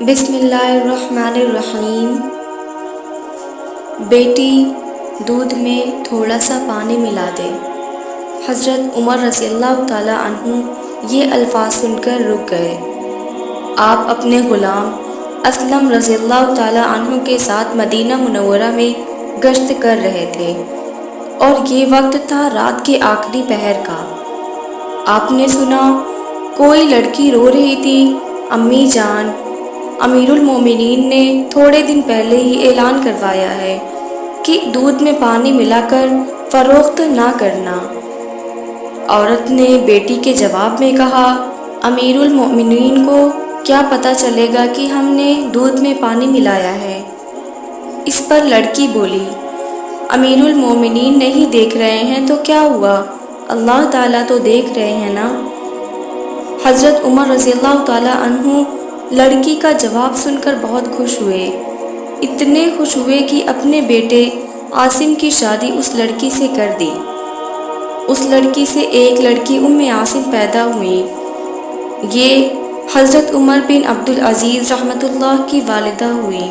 بسم اللہ الرحمن الرحیم۔ بیٹی، دودھ میں تھوڑا سا پانی ملا دے۔ حضرت عمر رضی اللہ تعالیٰ عنہ یہ الفاظ سن کر رک گئے۔ آپ اپنے غلام اسلم رضی اللہ تعالیٰ عنہ کے ساتھ مدینہ منورہ میں گشت کر رہے تھے اور یہ وقت تھا رات کے آخری پہر کا۔ آپ نے سنا کوئی لڑکی رو رہی تھی، امی جان، امیر المومنین نے تھوڑے دن پہلے ہی اعلان کروایا ہے کہ دودھ میں پانی ملا کر فروخت نہ کرنا۔ عورت نے بیٹی کے جواب میں کہا، امیر المومنین کو کیا پتہ چلے گا کہ ہم نے دودھ میں پانی ملایا ہے؟ اس پر لڑکی بولی، امیر المومنین نہیں دیکھ رہے ہیں تو کیا ہوا، اللہ تعالیٰ تو دیکھ رہے ہیں نا۔ حضرت عمر رضی اللہ تعالیٰ عنہ لڑکی کا جواب سن کر بہت خوش ہوئے، اتنے خوش ہوئے کہ اپنے بیٹے عاصم کی شادی اس لڑکی سے کر دی۔ اس لڑکی سے ایک لڑکی عاصم پیدا ہوئی۔ یہ حضرت عمر بن عبدالعزیز رحمۃ اللہ کی والدہ ہوئی۔